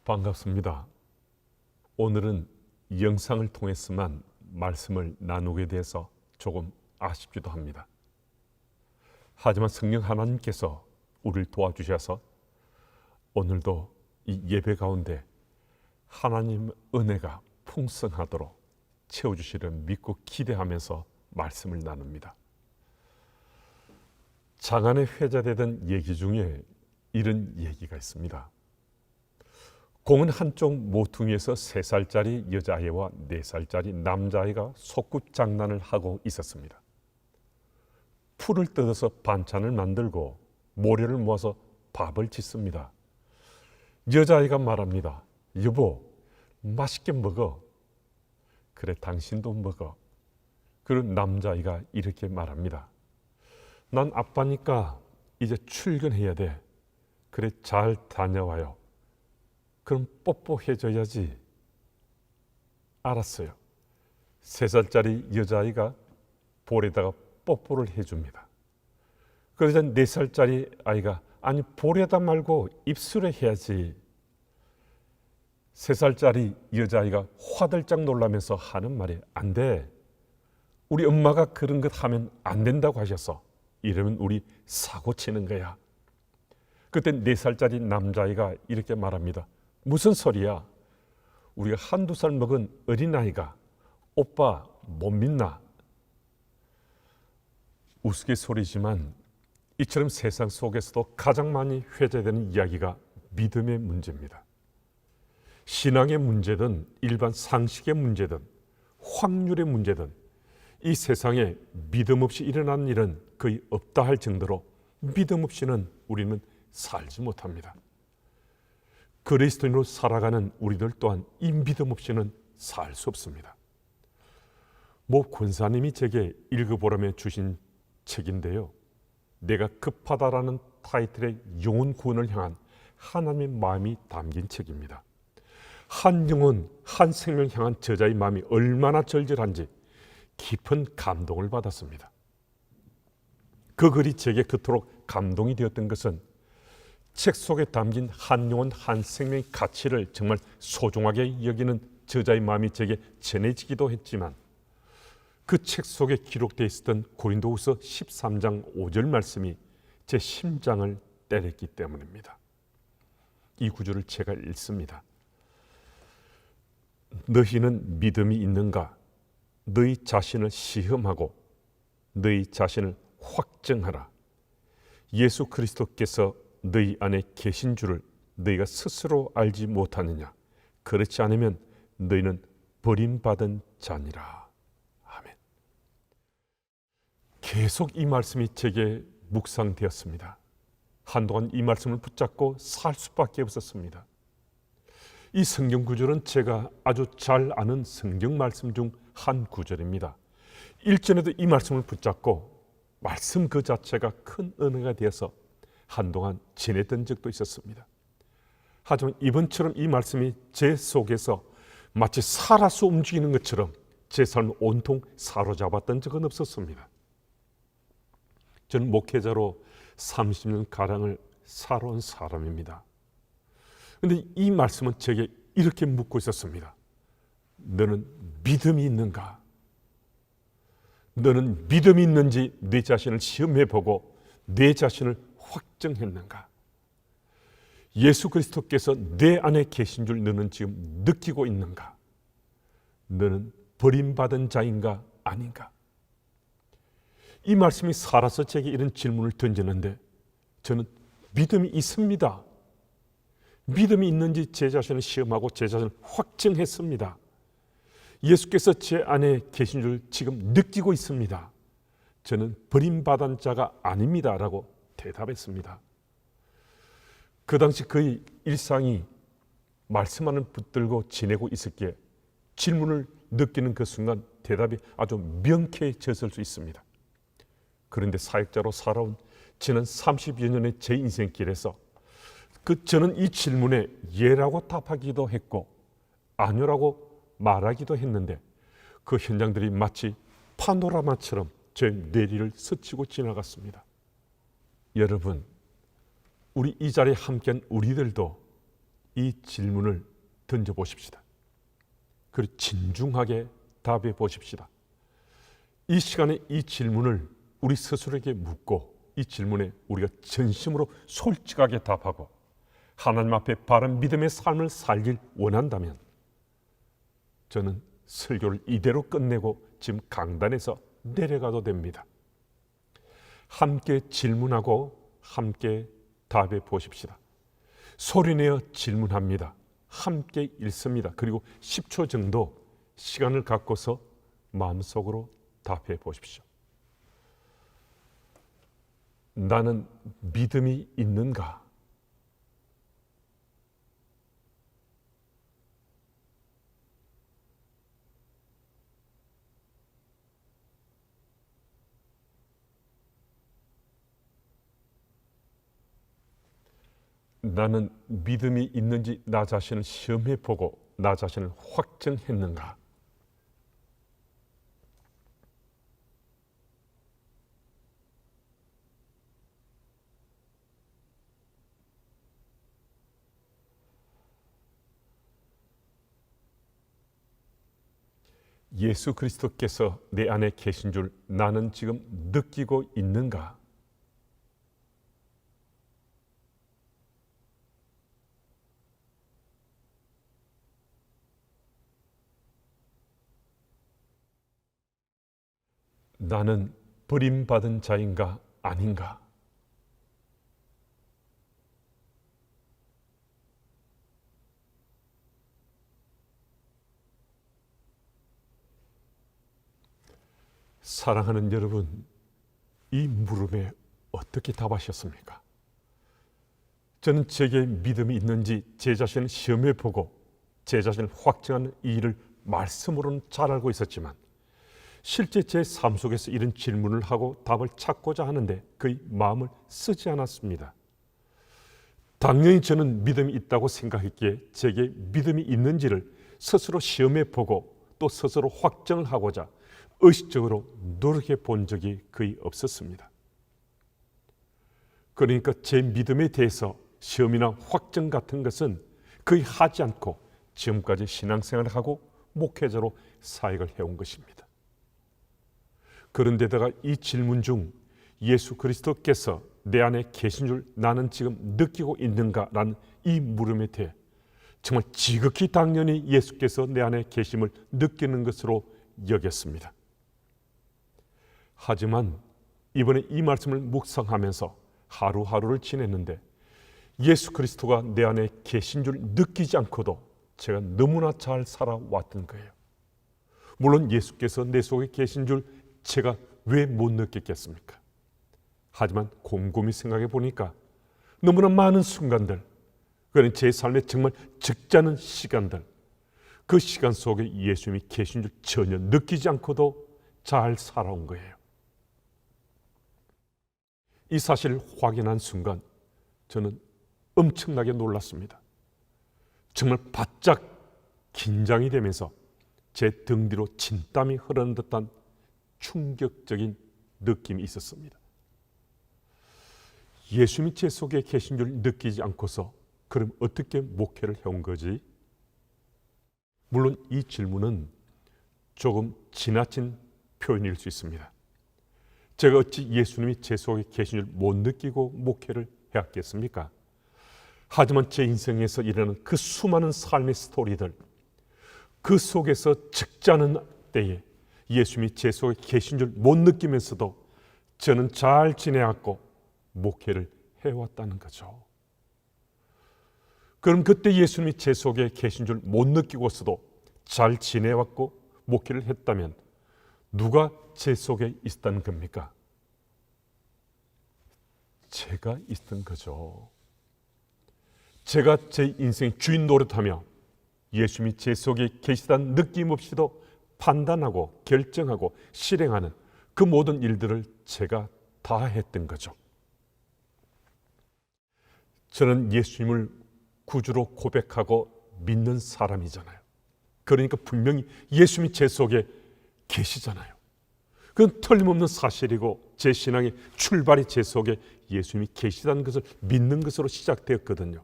반갑습니다. 오늘은 영상을 통해서만 말씀을 나누게 돼서 조금 아쉽기도 합니다. 하지만 성령 하나님께서 우리를 도와주셔서 오늘도 이 예배 가운데 하나님 은혜가 풍성하도록 채워주시를 믿고 기대하면서 말씀을 나눕니다. 장안에 회자되던 얘기 중에 이런 얘기가 있습니다. 공은 한쪽 모퉁이에서 3살짜리 여자아이와 4살짜리 남자아이가 소꿉장난을 하고 있었습니다. 풀을 뜯어서 반찬을 만들고 모래를 모아서 밥을 짓습니다. 여자아이가 말합니다. 여보, 맛있게 먹어. 그래, 당신도 먹어. 그리고 남자아이가 이렇게 말합니다. 난 아빠니까 이제 출근해야 돼. 그래, 잘 다녀와요. 그럼 뽀뽀해줘야지. 알았어요. 3살짜리 여자아이가 볼에다가 뽀뽀를 해줍니다. 그러자 4살짜리 아이가 아니 볼에다 말고 입술에 해야지. 3살짜리 여자아이가 화들짝 놀라면서 하는 말이 안 돼. 우리 엄마가 그런 것 하면 안 된다고 하셨어. 이러면 우리 사고 치는 거야. 그때 4살짜리 남자아이가 이렇게 말합니다. 무슨 소리야? 우리가 1-2살 먹은 어린아이가 오빠 못 믿나? 우스갯소리지만 이처럼 세상 속에서도 가장 많이 회자되는 이야기가 믿음의 문제입니다. 신앙의 문제든 일반 상식의 문제든 확률의 문제든 이 세상에 믿음 없이 일어난 일은 거의 없다 할 정도로 믿음 없이는 우리는 살지 못합니다. 그리스도인으로 살아가는 우리들 또한 이 믿음 없이는 살 수 없습니다. 모 권사님이 제게 읽어보라며 주신 책인데요. 내가 급하다라는 타이틀의 영혼 구원을 향한 하나님의 마음이 담긴 책입니다. 한 영혼, 한 생명 향한 저자의 마음이 얼마나 절절한지 깊은 감동을 받았습니다. 그 글이 제게 그토록 감동이 되었던 것은 책 속에 담긴 한 영혼 한 생명의 가치를 정말 소중하게 여기는 저자의 마음이 제게 전해지기도 했지만 그 책 속에 기록되어 있었던 고린도후서 13장 5절 말씀이 제 심장을 때렸기 때문입니다. 이 구절을 제가 읽습니다. 너희는 믿음이 있는가? 너희 자신을 시험하고 너희 자신을 확증하라. 예수 그리스도께서 너희 안에 계신 줄을 너희가 스스로 알지 못하느냐? 그렇지 않으면 너희는 버림받은 자니라. 아멘. 계속 이 말씀이 제게 묵상되었습니다. 한동안 이 말씀을 붙잡고 살 수밖에 없었습니다. 이 성경 구절은 제가 아주 잘 아는 성경 말씀 중 한 구절입니다. 일전에도 이 말씀을 붙잡고 말씀 그 자체가 큰 은혜가 되어서 한동안 지냈던 적도 있었습니다. 하지만 이번처럼 이 말씀이 제 속에서 마치 살아서 움직이는 것처럼 제 삶을 온통 사로잡았던 적은 없었습니다. 저는 목회자로 30년 가량을 살아온 사람입니다. 그런데 이 말씀은 제게 이렇게 묻고 있었습니다. 너는 믿음이 있는가? 너는 믿음이 있는지 내 자신을 시험해보고 내 자신을 확정했는가? 예수 그리스도께서 내 안에 계신 줄 너는 지금 느끼고 있는가? 너는 버림받은 자인가 아닌가? 이 말씀이 살아서 제게 이런 질문을 던지는데 저는 믿음이 있습니다. 믿음이 있는지 제 자신을 시험하고 제 자신을 확증했습니다. 예수께서 제 안에 계신 줄 지금 느끼고 있습니다. 저는 버림받은 자가 아닙니다 라고 대답했습니다. 그 당시 그의 일상이 말씀 안을 붙들고 지내고 있었기에 질문을 느끼는 그 순간 대답이 아주 명쾌해졌을 수 있습니다. 그런데 사역자로 살아온 지난 30여 년의 제 인생길에서 저는 이 질문에 예라고 답하기도 했고 아니라고 말하기도 했는데 그 현장들이 마치 파노라마처럼 제 뇌리를 스치고 지나갔습니다. 여러분, 우리 이 자리에 함께한 우리들도 이 질문을 던져보십시다. 그리고 진중하게 답해 보십시다. 이 시간에 이 질문을 우리 스스로에게 묻고 이 질문에 우리가 전심으로 솔직하게 답하고 하나님 앞에 바른 믿음의 삶을 살길 원한다면 저는 설교를 이대로 끝내고 지금 강단에서 내려가도 됩니다. 함께 질문하고 함께 답해 보십시다. 소리내어 질문합니다. 함께 읽습니다. 그리고 10초 정도 시간을 갖고서 마음속으로 답해 보십시오. 나는 믿음이 있는가? 나는 믿음이 있는지 나 자신을 시험해 보고 나 자신을 확증했는가? 예수 그리스도께서 내 안에 계신 줄 나는 지금 느끼고 있는가? 나는 버림받은 자인가 아닌가? 사랑하는 여러분, 이 물음에 어떻게 답하셨습니까? 저는 제게 믿음이 있는지 제 자신을 시험해 보고 제 자신을 확증하는 이 일을 말씀으로는 잘 알고 있었지만 실제 제 삶 속에서 이런 질문을 하고 답을 찾고자 하는데 그의 마음을 쓰지 않았습니다. 당연히 저는 믿음이 있다고 생각했기에 제게 믿음이 있는지를 스스로 시험해 보고 또 스스로 확정을 하고자 의식적으로 노력해 본 적이 거의 없었습니다. 그러니까 제 믿음에 대해서 시험이나 확정 같은 것은 거의 하지 않고 지금까지 신앙생활을 하고 목회자로 사역을 해온 것입니다. 그런데다가 이 질문 중 예수 그리스도께서 내 안에 계신 줄 나는 지금 느끼고 있는가라는 이 물음에 대해 정말 지극히 당연히 예수께서 내 안에 계심을 느끼는 것으로 여겼습니다. 하지만 이번에 이 말씀을 묵상하면서 하루하루를 지냈는데 예수 그리스도가 내 안에 계신 줄 느끼지 않고도 제가 너무나 잘 살아왔던 거예요. 물론 예수께서 내 속에 계신 줄 제가 왜 못 느꼈겠습니까? 하지만 곰곰이 생각해 보니까 너무나 많은 순간들, 그는 제 삶에 정말 적지 않은 시간들, 그 시간 속에 예수님이 계신 줄 전혀 느끼지 않고도 잘 살아온 거예요. 이 사실을 확인한 순간 저는 엄청나게 놀랐습니다. 정말 바짝 긴장이 되면서 제 등 뒤로 진땀이 흐르는 듯한 충격적인 느낌이 있었습니다. 예수님이 제 속에 계신 줄 느끼지 않고서 그럼 어떻게 목회를 해온 거지? 물론 이 질문은 조금 지나친 표현일 수 있습니다. 제가 어찌 예수님이 제 속에 계신 줄 못 느끼고 목회를 해왔겠습니까? 하지만 제 인생에서 일어나는 그 수많은 삶의 스토리들, 그 속에서 적지 않은 때에 예수님이 제 속에 계신 줄 못 느끼면서도 저는 잘 지내왔고 목회를 해왔다는 거죠. 그럼 그때 예수님이 제 속에 계신 줄 못 느끼고서도 잘 지내왔고 목회를 했다면 누가 제 속에 있었다는 겁니까? 제가 있었던 거죠. 제가 제 인생 주인 노릇하며 예수님이 제 속에 계시다는 느낌 없이도 판단하고 결정하고 실행하는 그 모든 일들을 제가 다 했던 거죠. 저는 예수님을 구주로 고백하고 믿는 사람이잖아요. 그러니까 분명히 예수님이 제 속에 계시잖아요. 그건 틀림없는 사실이고 제 신앙의 출발이 제 속에 예수님이 계시다는 것을 믿는 것으로 시작되었거든요.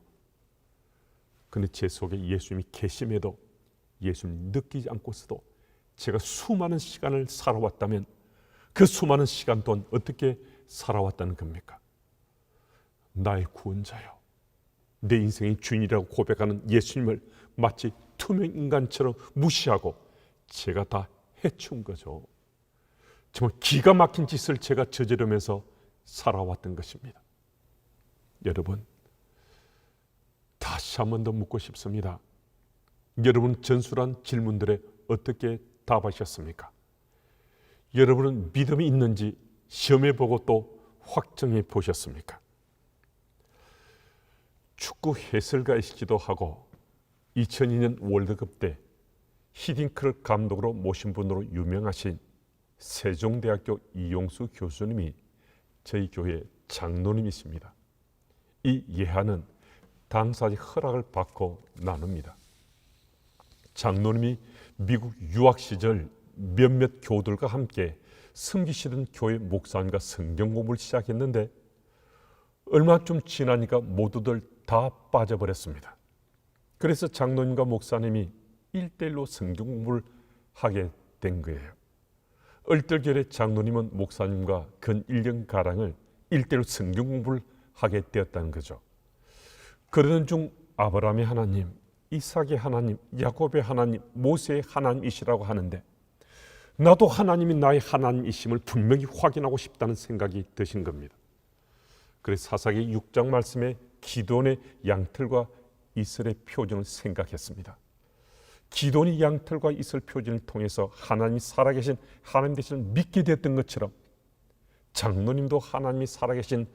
근데 제 속에 예수님이 계심에도 예수님 느끼지 않고서도 제가 수많은 시간을 살아왔다면 그 수많은 시간 동안 어떻게 살아왔다는 겁니까? 나의 구원자요, 내 인생의 주인이라고 고백하는 예수님을 마치 투명 인간처럼 무시하고 제가 다 해치운 거죠. 정말 기가 막힌 짓을 제가 저지르면서 살아왔던 것입니다. 여러분, 다시 한 번 더 묻고 싶습니다. 여러분 전술한 질문들에 어떻게 답하셨습니까? 여러분은 믿음이 있는지 시험해 보고 또 확정해 보셨습니까? 축구 해설가이시기도 하고 2002년 월드컵 때 히딩크를 감독으로 모신 분으로 유명하신 세종대학교 이용수 교수님이 저희 교회 장로님이십니다. 이 예하는 당사자 허락을 받고 나눕니다. 장로님이 미국 유학 시절 몇몇 교우들과 함께 섬기시던 교회 목사님과 성경 공부를 시작했는데 얼마 좀 지나니까 모두들 다 빠져버렸습니다. 그래서 장로님과 목사님이 1대1로 성경 공부를 하게 된 거예요. 얼떨결에 장로님은 목사님과 근 1년가량을 1대1로 성경 공부를 하게 되었다는 거죠. 그러던 중 아브라함의 하나님, 이삭의 하나님, 야곱의 하나님, 모세의 하나님이시라고 하는데 나도 하나님이 나의 하나님이심을 분명히 확인하고 싶다는 생각이 드신 겁니다. 그래서 사사기 6장 말씀에 기돈의 양털과 이슬의 표징을 생각했습니다. 기돈이 양털과 이슬 표징을 통해서 하나님이 살아계신 하나님 되심을 믿게 됐던 것처럼 장로님도 하나님이 살아계신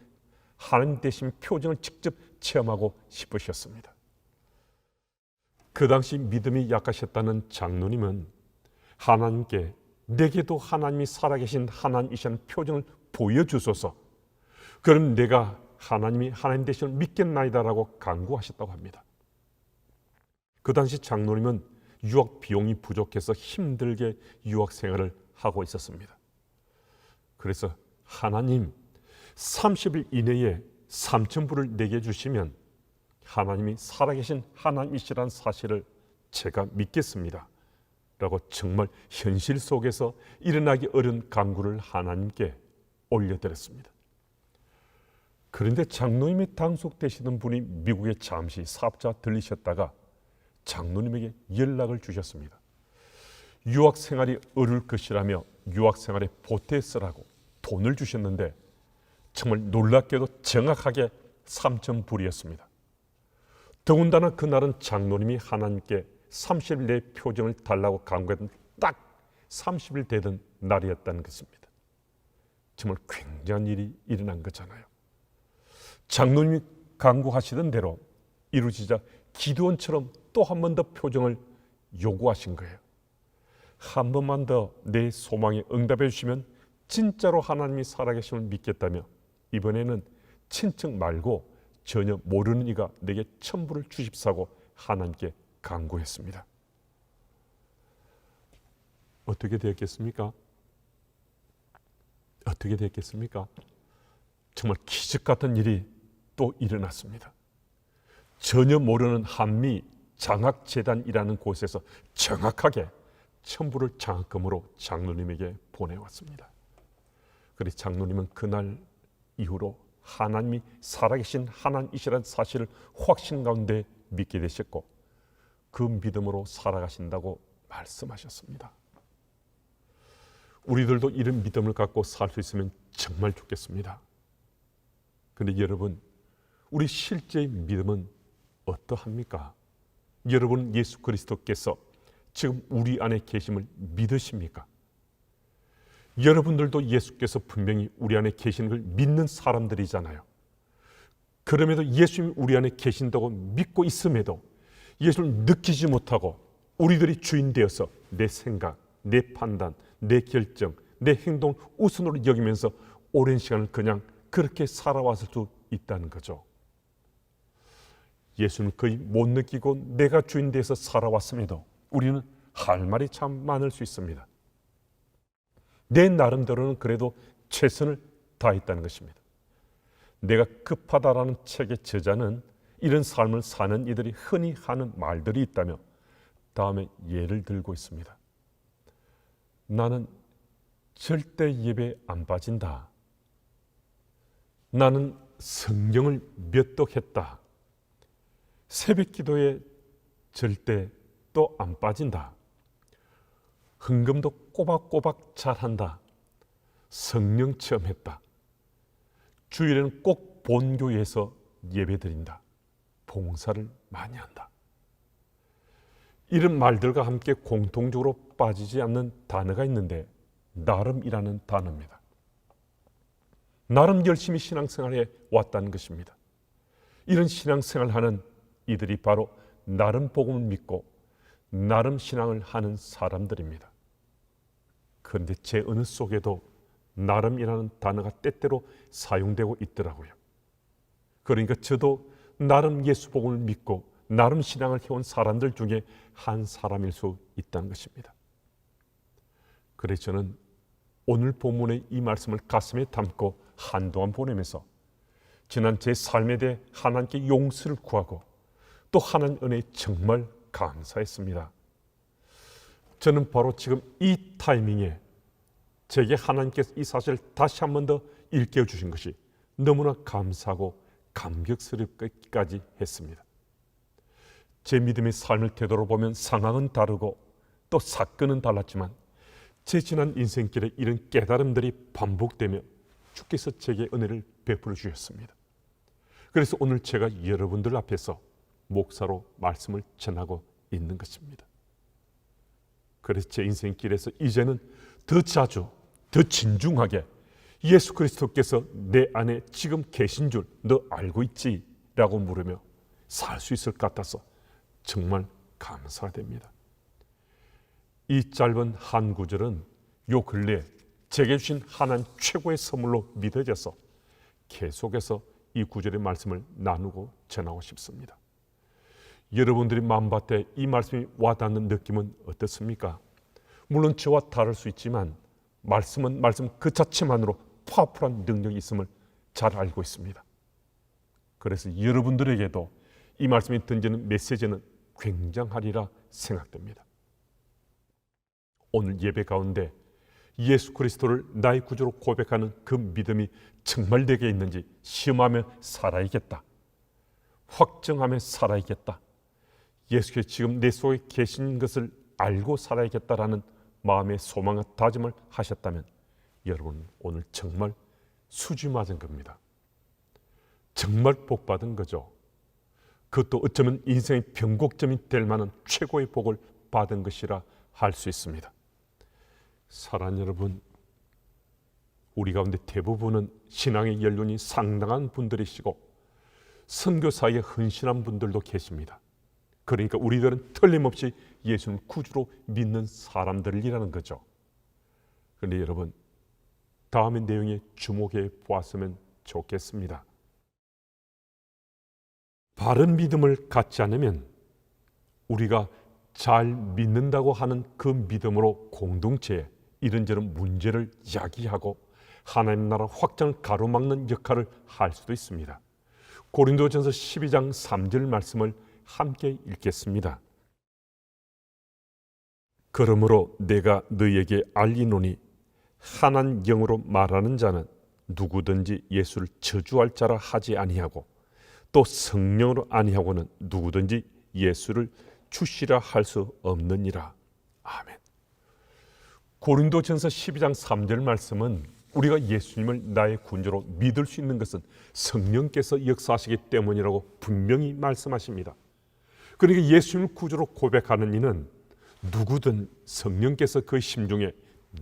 하나님 되심 표징을 직접 체험하고 싶으셨습니다. 그 당시 믿음이 약하셨다는 장로님은 하나님께 내게도 하나님이 살아계신 하나님이시라는 표징을 보여주소서, 그럼 내가 하나님이 하나님 되심을 믿겠나이다라고 간구하셨다고 합니다. 그 당시 장로님은 유학 비용이 부족해서 힘들게 유학 생활을 하고 있었습니다. 그래서 하나님 30일 이내에 3,000불을 내게 주시면 하나님이 살아계신 하나님이시라는 사실을 제가 믿겠습니다 라고 정말 현실 속에서 일어나기 어려운 간구를 하나님께 올려드렸습니다. 그런데 장로님이 당속되시던 분이 미국에 잠시 사업자 들리셨다가 장로님에게 연락을 주셨습니다. 유학 생활이 어려울 것이라며 유학 생활에 보태쓰라고 돈을 주셨는데 정말 놀랍게도 정확하게 3,000불이었습니다. 더군다나 그날은 장로님이 하나님께 30일 내 표정을 달라고 간구했던 딱 30일 되던 날이었다는 것입니다. 정말 굉장한 일이 일어난 거잖아요. 장로님이 간구하시던 대로 이루어지자 기드온처럼 또 한 번 더 표정을 요구하신 거예요. 한 번만 더 내 소망에 응답해 주시면 진짜로 하나님이 살아계심을 믿겠다며 이번에는 친척 말고 전혀 모르는 이가 내게 1,000불을 주십사고 하나님께 간구했습니다. 어떻게 되었겠습니까? 어떻게 됐겠습니까? 정말 기적 같은 일이 또 일어났습니다. 전혀 모르는 한미 장학재단이라는 곳에서 정확하게 1,000불을 장학금으로 장로님에게 보내왔습니다. 그래서 장로님은 그날 이후로 하나님이 살아계신 하나님이시라는 사실을 확신 가운데 믿게 되셨고 그 믿음으로 살아가신다고 말씀하셨습니다. 우리들도 이런 믿음을 갖고 살 수 있으면 정말 좋겠습니다. 그런데 여러분, 우리 실제의 믿음은 어떠합니까? 여러분, 예수 그리스도께서 지금 우리 안에 계심을 믿으십니까? 여러분들도 예수께서 분명히 우리 안에 계시는 걸 믿는 사람들이잖아요. 그럼에도 예수님이 우리 안에 계신다고 믿고 있음에도 예수를 느끼지 못하고 우리들이 주인 되어서 내 생각, 내 판단, 내 결정, 내 행동을 우선으로 여기면서 오랜 시간을 그냥 그렇게 살아왔을 수 있다는 거죠. 예수는 거의 못 느끼고 내가 주인 되어서 살아왔음에도 우리는 할 말이 참 많을 수 있습니다. 내 나름대로는 그래도 최선을 다했다는 것입니다. 내가 급하다라는 책의 저자는 이런 삶을 사는 이들이 흔히 하는 말들이 있다며 다음에 예를 들고 있습니다. 나는 절대 예배 안 빠진다. 나는 성경을 몇 독 했다. 새벽 기도에 절대 또 안 빠진다. 헌금도 꼬박꼬박 잘한다. 성령 체험했다. 주일에는 꼭 본교회에서 예배드린다. 봉사를 많이 한다. 이런 말들과 함께 공통적으로 빠지지 않는 단어가 있는데 나름이라는 단어입니다. 나름 열심히 신앙생활해 왔다는 것입니다. 이런 신앙생활하는 이들이 바로 나름 복음을 믿고 나름 신앙을 하는 사람들입니다. 그런데 제 어느 속에도 나름이라는 단어가 때때로 사용되고 있더라고요. 그러니까 저도 나름 예수 복음을 믿고 나름 신앙을 해온 사람들 중에 한 사람일 수 있다는 것입니다. 그래서 저는 오늘 본문의 이 말씀을 가슴에 담고 한동안 보내면서 지난 제 삶에 대해 하나님께 용서를 구하고 또 하나님 은혜에 정말 감사했습니다. 저는 바로 지금 이 타이밍에 제게 하나님께서 이 사실을 다시 한 번 더 일깨워 주신 것이 너무나 감사하고 감격스럽기까지 했습니다. 제 믿음의 삶을 되돌아보면 상황은 다르고 또 사건은 달랐지만 제 지난 인생길에 이런 깨달음들이 반복되며 주께서 제게 은혜를 베풀어 주셨습니다. 그래서 오늘 제가 여러분들 앞에서 목사로 말씀을 전하고 있는 것입니다. 그래서 제 인생길에서 이제는 더 자주 더 진중하게 예수 그리스도께서 내 안에 지금 계신 줄 너 알고 있지? 라고 물으며 살 수 있을 것 같아서 정말 감사가 됩니다. 이 짧은 한 구절은 요 근래에 제게 주신 하나님 최고의 선물로 믿어져서 계속해서 이 구절의 말씀을 나누고 전하고 싶습니다. 여러분들이 마음밭에 이 말씀이 와닿는 느낌은 어떻습니까? 물론 저와 다를 수 있지만 말씀은 말씀 그 자체만으로 파워풀한 능력이 있음을 잘 알고 있습니다. 그래서 여러분들에게도 이 말씀이 던지는 메시지는 굉장하리라 생각됩니다. 오늘 예배 가운데 예수 그리스도를 나의 구주로 고백하는 그 믿음이 정말 내게 있는지 시험하며 살아야겠다. 확정하며 살아야겠다. 예수께서 지금 내 속에 계신 것을 알고 살아야겠다라는 마음의 소망과 다짐을 하셨다면 여러분 오늘 정말 수지 맞은 겁니다. 정말 복 받은 거죠. 그것도 어쩌면 인생의 변곡점이 될 만한 최고의 복을 받은 것이라 할 수 있습니다. 사랑하는 여러분, 우리 가운데 대부분은 신앙의 연륜이 상당한 분들이시고 선교사에 헌신한 분들도 계십니다. 그러니까 우리들은 틀림없이 예수를 구주로 믿는 사람들이라는 거죠. 그런데 여러분, 다음의 내용에 주목해 보았으면 좋겠습니다. 바른 믿음을 갖지 않으면 우리가 잘 믿는다고 하는 그 믿음으로 공동체에 이런저런 문제를 야기하고 하나님 나라 확장을 가로막는 역할을 할 수도 있습니다. 고린도전서 12장 3절 말씀을 함께 읽겠습니다. 그러므로 내가 너희에게 알리노니 하나님 영으로 말하는 자는 누구든지 예수를 저주할 자라 하지 아니하고 또 성령으로 아니하고는 누구든지 예수를 주시라 할 수 없느니라. 아멘. 고린도전서 12장 3절 말씀은 우리가 예수님을 나의 구주로 믿을 수 있는 것은 성령께서 역사하시기 때문이라고 분명히 말씀하십니다. 그러니까 예수님을 구주로 고백하는 이는 누구든 성령께서 그 심중에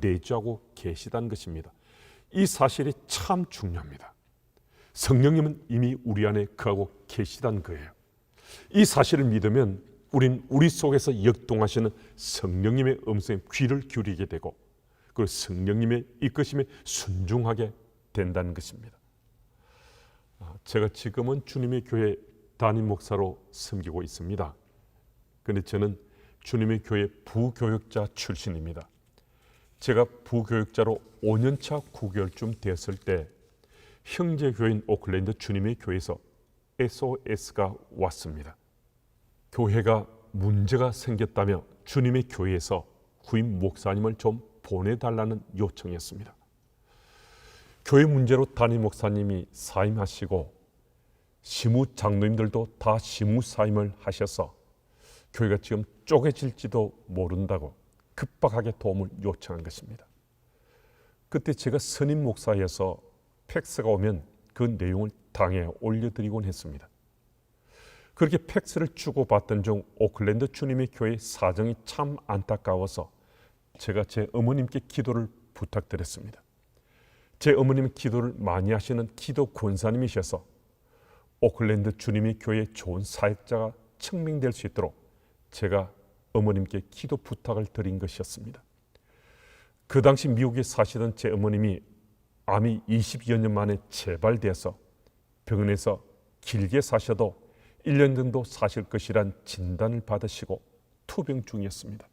내주하고 계시다는 것입니다. 이 사실이 참 중요합니다. 성령님은 이미 우리 안에 거하고 계시다는 거예요. 이 사실을 믿으면 우린 우리 속에서 역동하시는 성령님의 음성에 귀를 기울이게 되고 그리고 성령님의 이끄심에 순종하게 된다는 것입니다. 제가 지금은 주님의 교회 담임 목사로 섬기고 있습니다. 그런데 저는 주님의 교회 부교육자 출신입니다. 제가 부교육자로 5년차 9개월쯤 됐을 때 형제교회인 오클랜드 주님의 교회에서 SOS가 왔습니다. 교회가 문제가 생겼다며 주님의 교회에서 후임 목사님을 좀 보내달라는 요청이었습니다. 교회 문제로 담임 목사님이 사임하시고 시무 장로님들도 다 시무 사임을 하셔서 교회가 지금 쪼개질지도 모른다고 급박하게 도움을 요청한 것입니다. 그때 제가 선임 목사여서 팩스가 오면 그 내용을 당에 올려드리곤 했습니다. 그렇게 팩스를 주고받던 중 오클랜드 주님의 교회 사정이 참 안타까워서 제가 제 어머님께 기도를 부탁드렸습니다. 제 어머님은 기도를 많이 하시는 기도 권사님이셔서 오클랜드 주님의 교회 좋은 사역자가 청명될 수 있도록 제가 어머님께 기도 부탁을 드린 것이었습니다. 그 당시 미국에 사시던 제 어머님이 암이 20여 년 만에 재발돼서 병원에서 길게 사셔도 1년 정도 사실 것이란 진단을 받으시고 투병 중이었습니다.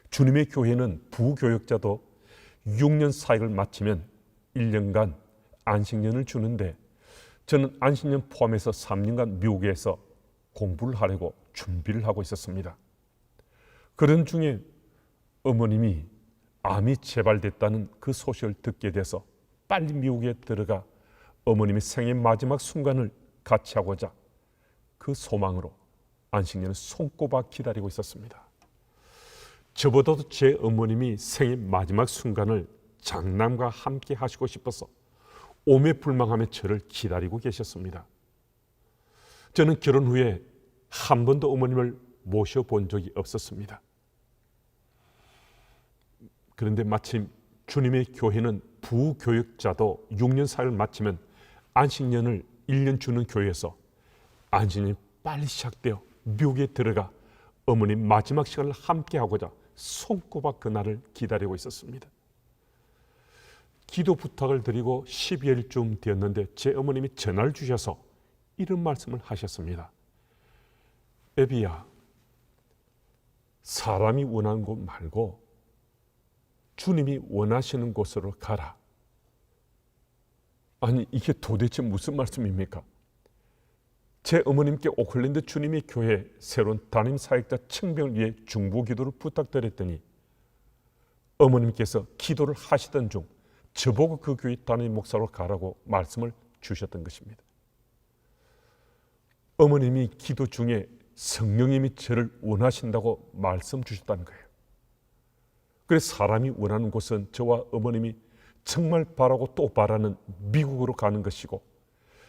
주님의 교회는 부교역자도 6년 사역을 마치면 1년간 안식년을 주는데 저는 안식년 포함해서 3년간 미국에서 공부를 하려고 준비를 하고 있었습니다. 그런 중에 어머님이 암이 재발됐다는 그 소식을 듣게 돼서 빨리 미국에 들어가 어머님의 생애 마지막 순간을 같이 하고자 그 소망으로 안식년을 손꼽아 기다리고 있었습니다. 저보다도 제 어머님이 생애 마지막 순간을 장남과 함께 하시고 싶어서 오매불망하며 저를 기다리고 계셨습니다. 저는 결혼 후에 한 번도 어머님을 모셔본 적이 없었습니다. 그런데 마침 주님의 교회는 부교역자도 6년 사역을 마치면 안식년을 1년 주는 교회에서 안식년이 빨리 시작되어 미국에 들어가 어머님 마지막 시간을 함께 하고자 손꼽아 그날을 기다리고 있었습니다. 기도 부탁을 드리고 12일쯤 되었는데 제 어머님이 전화를 주셔서 이런 말씀을 하셨습니다. 애비야, 사람이 원하는 곳 말고 주님이 원하시는 곳으로 가라. 아니, 이게 도대체 무슨 말씀입니까? 제 어머님께 오클랜드 주님의 교회 새로운 담임 사역자 청병을 위해 중보 기도를 부탁드렸더니 어머님께서 기도를 하시던 중 저보고 그 교회 담임 목사로 가라고 말씀을 주셨던 것입니다. 어머님이 기도 중에 성령님이 저를 원하신다고 말씀 주셨다는 거예요. 그래서 사람이 원하는 곳은 저와 어머님이 정말 바라고 또 바라는 미국으로 가는 것이고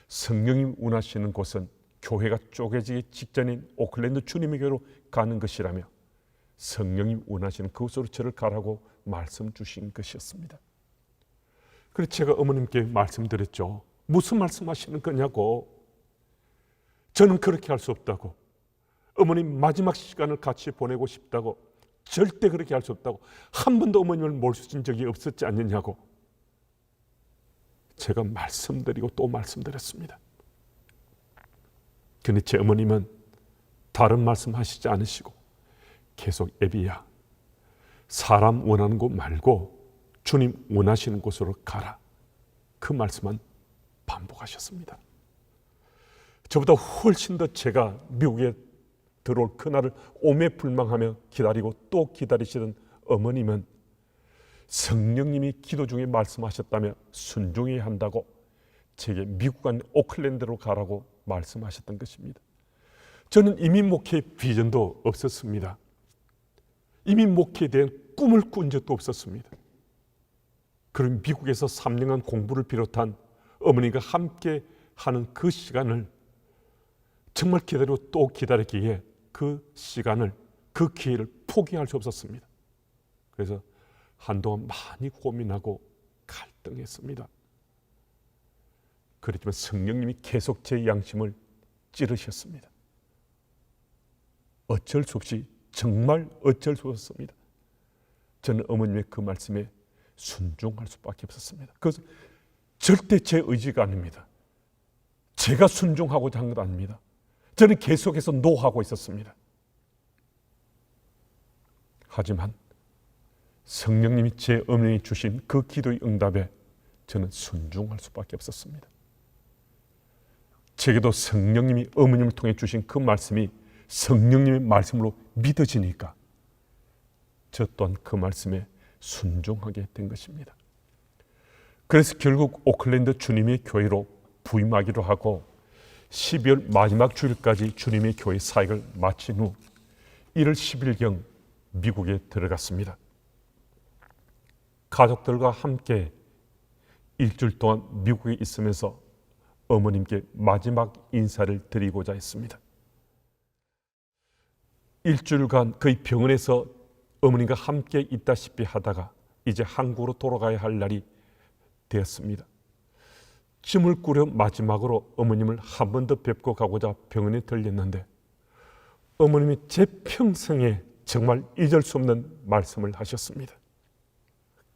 성령님 원하시는 곳은 교회가 쪼개지기 직전인 오클랜드 주님의 교회로 가는 것이라며 성령님 원하시는 그곳으로 저를 가라고 말씀 주신 것이었습니다. 그래서 제가 어머님께 말씀드렸죠. 무슨 말씀하시는 거냐고. 저는 그렇게 할 수 없다고. 어머님 마지막 시간을 같이 보내고 싶다고. 절대 그렇게 할 수 없다고. 한 번도 어머님을 모신 적이 없었지 않느냐고. 제가 말씀드리고 또 말씀드렸습니다. 그런데 제 어머님은 다른 말씀하시지 않으시고 계속 애비야, 사람 원하는 곳 말고 주님 원하시는 곳으로 가라. 그 말씀만 반복하셨습니다. 저보다 훨씬 더 제가 미국에 들어올 그날을 오매불망하며 기다리고 또 기다리시던 어머님은 성령님이 기도 중에 말씀하셨다며 순종해야 한다고 제게 미국 간 오클랜드로 가라고 말씀하셨던 것입니다. 저는 이민 목회의 비전도 없었습니다. 이민 목회에 대한 꿈을 꾼 적도 없었습니다. 그런 미국에서 3년간 공부를 비롯한 어머니가 함께 하는 그 시간을 정말 기다리고 또 기다렸기에 그 시간을, 그 기회를 포기할 수 없었습니다. 그래서 한동안 많이 고민하고 갈등했습니다. 그렇지만 성령님이 계속 제 양심을 찌르셨습니다. 어쩔 수 없이, 정말 어쩔 수 없었습니다. 저는 어머님의 그 말씀에 순종할 수밖에 없었습니다. 그래서 절대 제 의지가 아닙니다. 제가 순종하고자 한 것 아닙니다. 저는 계속해서 노하고 있었습니다. 하지만 성령님이 제 어머니에 주신 그 기도의 응답에 저는 순종할 수밖에 없었습니다. 제게도 성령님이 어머님을 통해 주신 그 말씀이 성령님의 말씀으로 믿어지니까 저 또한 그 말씀에 순종하게 된 것입니다. 그래서 결국 오클랜드 주님의 교회로 부임하기로 하고 12월 마지막 주일까지 주님의 교회 사역을 마친 후 1월 10일경 미국에 들어갔습니다. 가족들과 함께 일주일 동안 미국에 있으면서 어머님께 마지막 인사를 드리고자 했습니다. 일주일간 거의 병원에서 어머님과 함께 있다시피 하다가 이제 한국으로 돌아가야 할 날이 되었습니다. 짐을 꾸려 마지막으로 어머님을 한 번 더 뵙고 가고자 병원에 들렸는데 어머님이 제 평생에 정말 잊을 수 없는 말씀을 하셨습니다.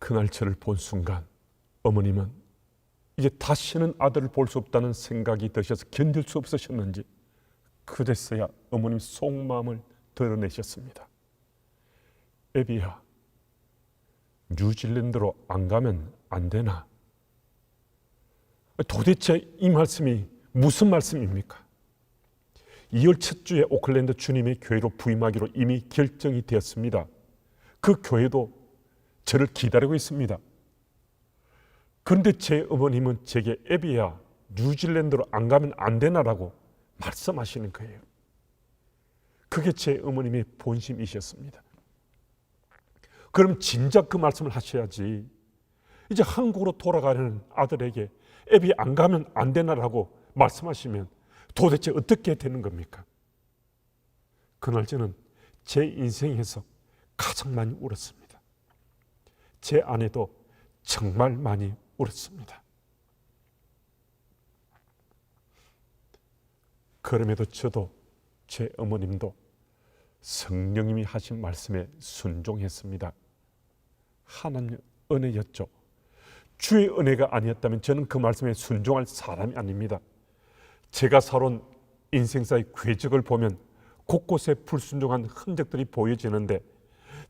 그날 저를 본 순간 어머님은 이제 다시는 아들을 볼 수 없다는 생각이 드셔서 견딜 수 없으셨는지 그제서야 어머님 속마음을 드러내셨습니다. 애비야, 뉴질랜드로 안 가면 안 되나? 도대체 이 말씀이 무슨 말씀입니까? 2월 첫 주에 오클랜드 주님의 교회로 부임하기로 이미 결정이 되었습니다. 그 교회도 저를 기다리고 있습니다. 그런데 제 어머님은 제게 애비야, 뉴질랜드로 안 가면 안 되나라고 말씀하시는 거예요. 그게 제 어머님의 본심이셨습니다. 그럼 진작 그 말씀을 하셔야지. 이제 한국으로 돌아가는 아들에게 애비 안 가면 안 되나라고 말씀하시면 도대체 어떻게 되는 겁니까? 그날 저는 제 인생에서 가장 많이 울었습니다. 제 아내도 정말 많이 울었습니다. 그럼에도 저도 제 어머님도 성령님이 하신 말씀에 순종했습니다. 하나님의 은혜였죠. 주의 은혜가 아니었다면 저는 그 말씀에 순종할 사람이 아닙니다. 제가 살아온 인생사의 궤적을 보면 곳곳에 불순종한 흔적들이 보여지는데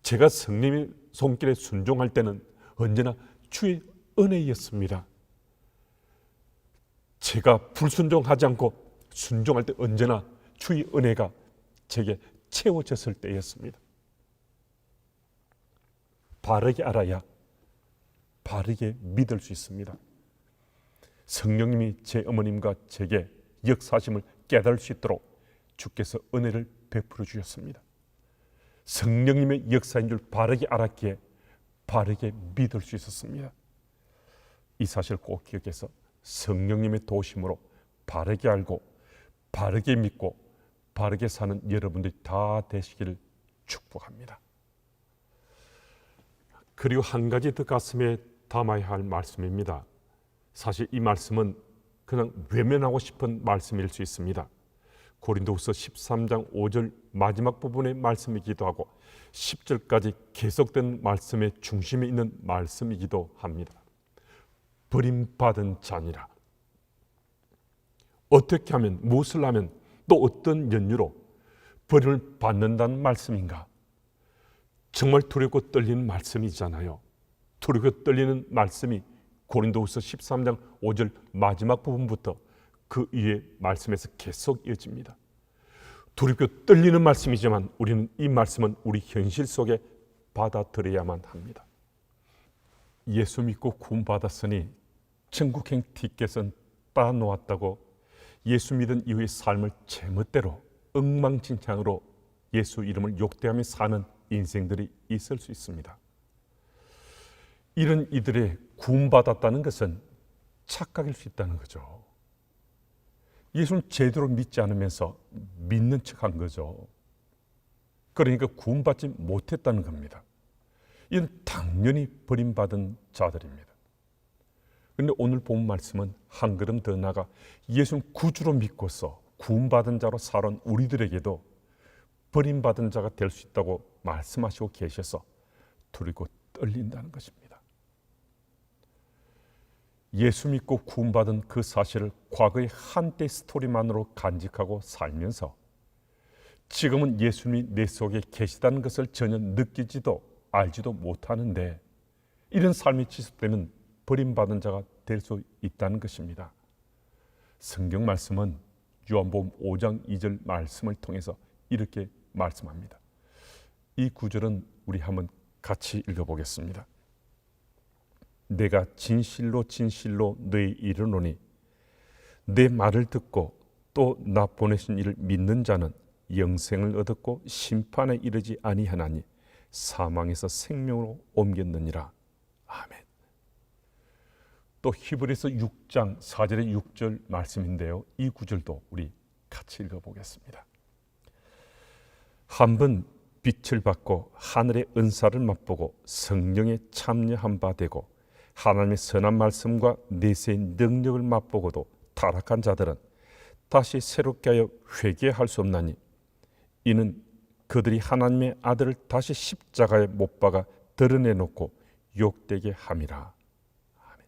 제가 성령의 손길에 순종할 때는 언제나 주의 은혜였습니다. 제가 불순종하지 않고 순종할 때 언제나 주의 은혜가 제게 채워졌을 때였습니다. 바르게 알아야 바르게 믿을 수 있습니다. 성령님이 제 어머님과 제게 역사하심을 깨달을 수 있도록 주께서 은혜를 베풀어 주셨습니다. 성령님의 역사인 줄 바르게 알았기에 바르게 믿을 수 있었습니다. 이 사실을 꼭 기억해서 성령님의 도우심으로 바르게 알고 바르게 믿고 바르게 사는 여러분들이 다 되시기를 축복합니다. 그리고 한 가지 더 가슴에 담아야 할 말씀입니다. 사실 이 말씀은 그냥 외면하고 싶은 말씀일 수 있습니다. 고린도후서 13장 5절 마지막 부분의 말씀이기도 하고 10절까지 계속된 말씀의 중심에 있는 말씀이기도 합니다. 버림받은 자니라. 어떻게 하면, 무엇을 하면, 또 어떤 연유로 버림을 받는다는 말씀인가? 정말 두렵고 떨리는 말씀이잖아요. 두렵고 떨리는 말씀이 고린도후서 13장 5절 마지막 부분부터 그 위에 말씀에서 계속 이어집니다. 두렵고 떨리는 말씀이지만 우리는 이 말씀은 우리 현실 속에 받아들여야만 합니다. 예수 믿고 구원받았으니 천국행 티켓은 따놓았다고 예수 믿은 이후의 삶을 제멋대로 엉망진창으로 예수 이름을 욕되하며 사는 인생들이 있을 수 있습니다. 이런 이들의 구원받았다는 것은 착각일 수 있다는 거죠. 예수를 제대로 믿지 않으면서 믿는 척한 거죠. 그러니까 구원받지 못했다는 겁니다. 이건 당연히 버림받은 자들입니다. 그런데 오늘 본 말씀은 한 걸음 더 나아가 예수를 구주로 믿고서 구원받은 자로 살아온 우리들에게도 버림받은 자가 될 수 있다고 말씀하시고 계셔서 두렵고 떨린다는 것입니다. 예수 믿고 구원받은 그 사실을 과거의 한때 스토리만으로 간직하고 살면서 지금은 예수님이 내 속에 계시다는 것을 전혀 느끼지도 알지도 못하는데 이런 삶이 지속되면 버림받은 자가 될 수 있다는 것입니다. 성경 말씀은 요한복음 5장 2절 말씀을 통해서 이렇게 말씀합니다. 이 구절은 우리 한번 같이 읽어보겠습니다. 내가 진실로 진실로 너희 이르노니 내 말을 듣고 또 나 보내신 이를 믿는 자는 영생을 얻었고 심판에 이르지 아니하나니 사망에서 생명으로 옮겼느니라. 아멘. 또 히브리서 6장 4절의 6절 말씀인데요, 이 구절도 우리 같이 읽어보겠습니다. 한번 빛을 받고 하늘의 은사를 맛보고 성령에 참여한 바 되고 하나님의 선한 말씀과 내세의 능력을 맛보고도 타락한 자들은 다시 새롭게 하여 회개할 수 없나니 이는 그들이 하나님의 아들을 다시 십자가에 못 박아 드러내놓고 욕되게 함이라. 아멘.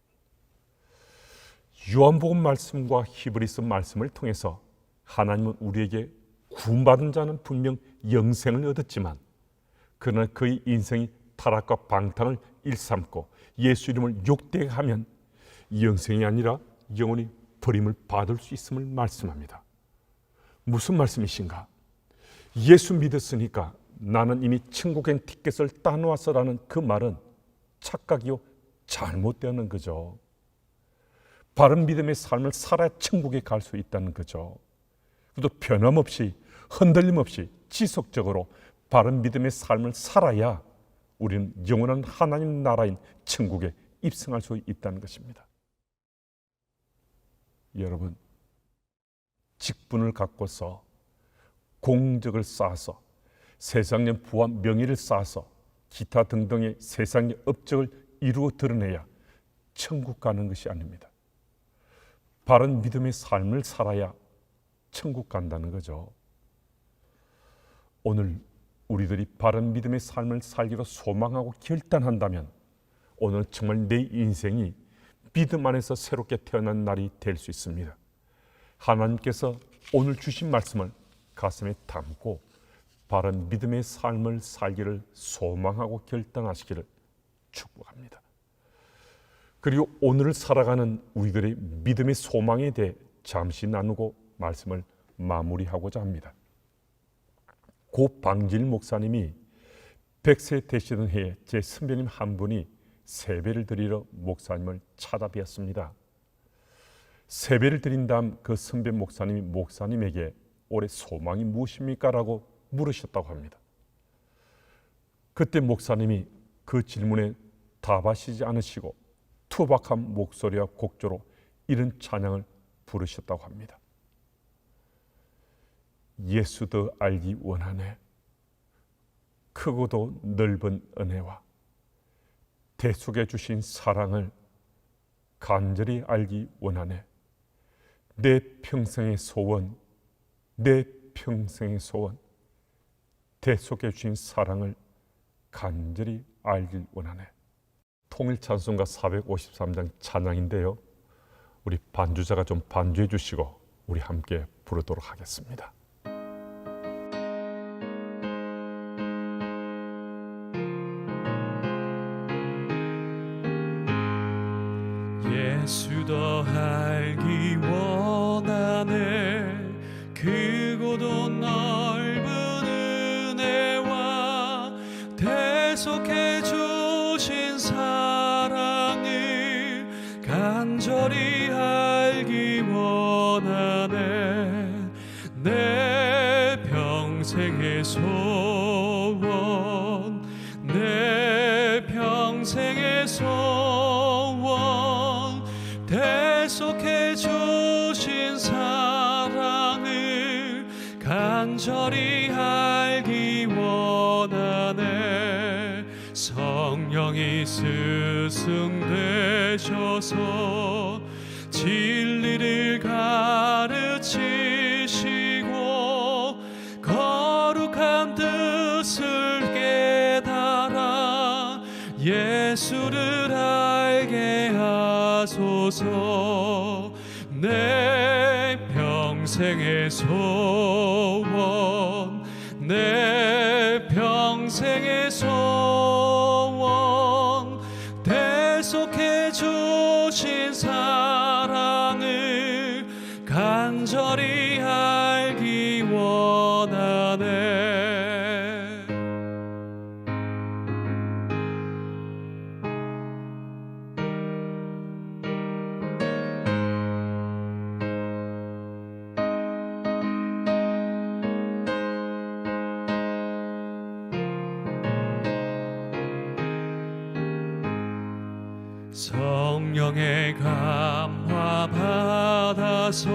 요한복음 말씀과 히브리서 말씀을 통해서 하나님은 우리에게 구원받은 자는 분명 영생을 얻었지만 그러나 그의 인생이 타락과 방탕을 일삼고 예수 이름을 욕되게 하면 영생이 아니라 영원히 버림을 받을 수 있음을 말씀합니다. 무슨 말씀이신가? 예수 믿었으니까 나는 이미 천국행 티켓을 따놓았어라는 그 말은 착각이요 잘못되는 거죠. 바른 믿음의 삶을 살아야 천국에 갈 수 있다는 거죠. 또 변함없이 흔들림 없이 지속적으로 바른 믿음의 삶을 살아야 우리는 영원한 하나님 나라인 천국에 입성할 수 있다는 것입니다. 여러분, 직분을 갖고서 공적을 쌓아서 세상의 부와 명예를 쌓아서 기타 등등의 세상의 업적을 이루어 드러내야 천국 가는 것이 아닙니다. 바른 믿음의 삶을 살아야 천국 간다는 거죠. 오늘 우리들이 바른 믿음의 삶을 살기로 소망하고 결단한다면 오늘 정말 내 인생이 믿음 안에서 새롭게 태어난 날이 될 수 있습니다. 하나님께서 오늘 주신 말씀을 가슴에 담고 바른 믿음의 삶을 살기를 소망하고 결단하시기를 축복합니다. 그리고 오늘을 살아가는 우리들의 믿음의 소망에 대해 잠시 나누고 말씀을 마무리하고자 합니다. 고 방질 목사님이 100세 되시던 해에 제 선배님 한 분이 세배를 드리러 목사님을 찾아뵈었습니다. 세배를 드린 다음 그 선배 목사님이 목사님에게 올해 소망이 무엇입니까? 라고 물으셨다고 합니다. 그때 목사님이 그 질문에 답하시지 않으시고 투박한 목소리와 곡조로 이런 찬양을 부르셨다고 합니다. 예수 더 알기 원하네. 크고도 넓은 은혜와 대속해 주신 사랑을 간절히 알기 원하네. 내 평생의 소원, 내 평생의 소원, 대속해 주신 사랑을 간절히 알길 원하네. 통일 찬송가 453장 찬양인데요, 우리 반주자가 좀 반주해 주시고 우리 함께 부르도록 하겠습니다. 예수 더 알기 원하네. 크고도 넓은 은혜와 대속해 주신 사랑을 간절히 알기 원하네. 내 평생의 소원, 내 평생의 소원, 대속해 주신 사랑을 간절히 알기 원하네. 성령이 스승되셔서 진리를 가르치시고 거룩한 뜻을 깨달아 예수를 알게 하소서. 내 평생의 소원, 내 평생의 소원, 대속해 주신 사랑을 간절히 간절히 알기 원하네. 성령의 감화 받아서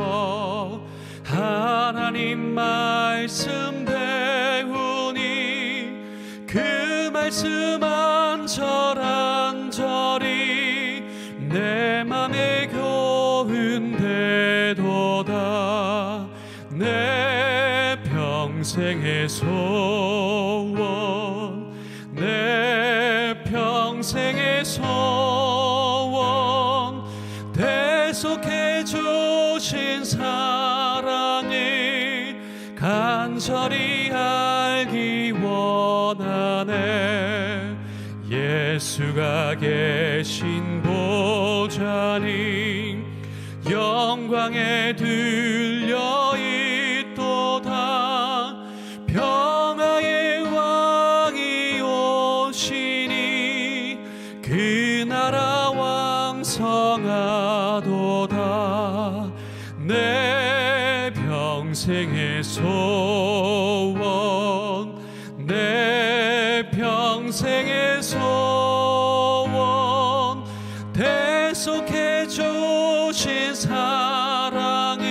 하나님 말씀 배우니 그 말씀 한절한절이 내 맘에 교훈되도다. 내 평생의 소원, 내 평생의 소원, 대속해 주신 사랑을 간절히 알기 원하네. 예수가 계신 보좌니 영광에 들려 있도다. 평화의 왕이 오시니 그 나라 왕성하도다. 내 평생의 소원, 내 평생의 소원, 대속해 주신 사랑을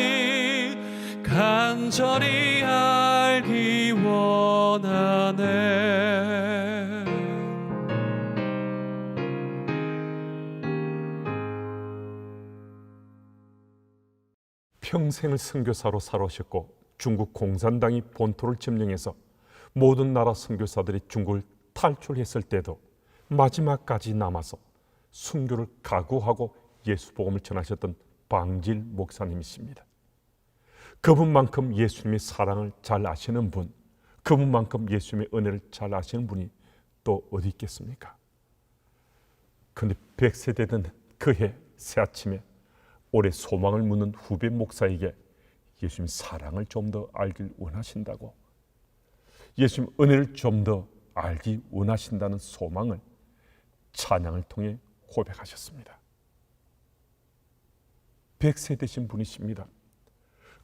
간절히 알기 원하네. 평생을 선교사로 살아오셨고 중국 공산당이 본토를 점령해서 모든 나라 선교사들이 중국을 탈출했을 때도 마지막까지 남아서 순교를 각오하고 예수 복음을 전하셨던 방질 목사님이십니다. 그분만큼 예수님의 사랑을 잘 아시는 분, 그분만큼 예수님의 은혜를 잘 아시는 분이 또 어디 있겠습니까? 그런데 100세 되던 그해 새아침에 올해 소망을 묻는 후배 목사에게 예수님 사랑을 좀 더 알길 원하신다고, 예수님 은혜를 좀 더 알기 원하신다는 소망을 찬양을 통해 고백하셨습니다. 100세 되신 분이십니다.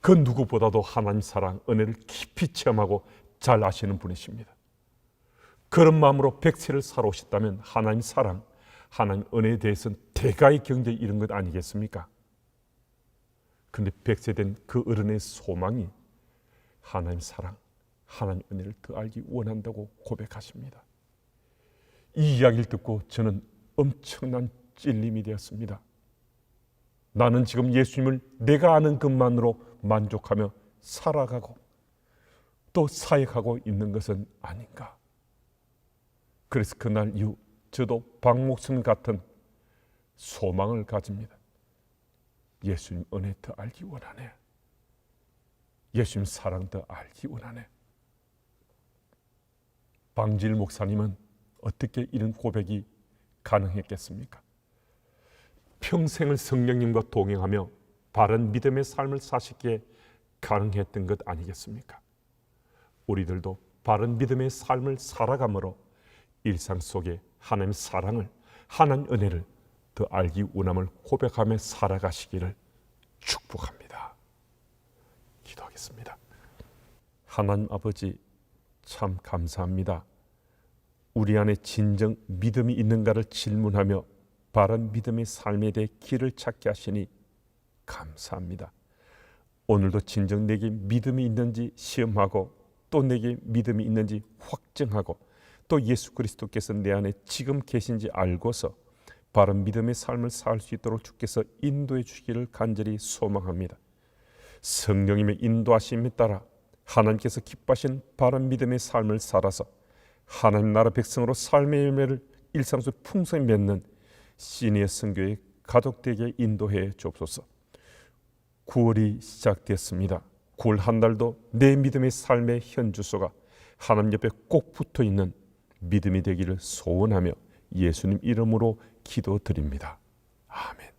그 누구보다도 하나님 사랑, 은혜를 깊이 체험하고 잘 아시는 분이십니다. 그런 마음으로 100세를 살아오셨다면 하나님 사랑, 하나님 은혜에 대해서는 대가의 경제에 이른 것 아니겠습니까? 그런데 100세 된 그 어른의 소망이 하나님 사랑, 하나님 은혜를 더 알기 원한다고 고백하십니다. 이 이야기를 듣고 저는 엄청난 찔림이 되었습니다. 나는 지금 예수님을 내가 아는 것만으로 만족하며 살아가고 또 사역하고 있는 것은 아닌가. 그래서 그날 이후 저도 박 목사님 같은 소망을 가집니다. 예수님 은혜 더 알기 원하네. 예수님 사랑 더 알기 원하네. 방질 목사님은 어떻게 이런 고백이 가능했겠습니까? 평생을 성령님과 동행하며 바른 믿음의 삶을 사시기에 가능했던 것 아니겠습니까? 우리들도 바른 믿음의 삶을 살아감으로 일상 속에 하나님의 사랑을, 하나님 은혜를 더 알기 원함을 고백하며 살아가시기를 축복합니다. 기도하겠습니다. 하나님 아버지, 참 감사합니다. 우리 안에 진정 믿음이 있는가를 질문하며 바른 믿음의 삶에 대해 길을 찾게 하시니 감사합니다. 오늘도 진정 내게 믿음이 있는지 시험하고 또 내게 믿음이 있는지 확증하고 또 예수 그리스도께서 내 안에 지금 계신지 알고서 바른 믿음의 삶을 살 수 있도록 주께서 인도해 주시기를 간절히 소망합니다. 성령님의 인도하심에 따라 하나님께서 기뻐하신 바른 믿음의 삶을 살아서 하나님 나라 백성으로 삶의 열매를 일상 속 풍성히 맺는 시니어 선교의 가족되게 인도해 주옵소서. 9월이 시작됐습니다. 9월 한 달도 내 믿음의 삶의 현주소가 하나님 옆에 꼭 붙어있는 믿음이 되기를 소원하며 예수님 이름으로 기도드립니다. 아멘.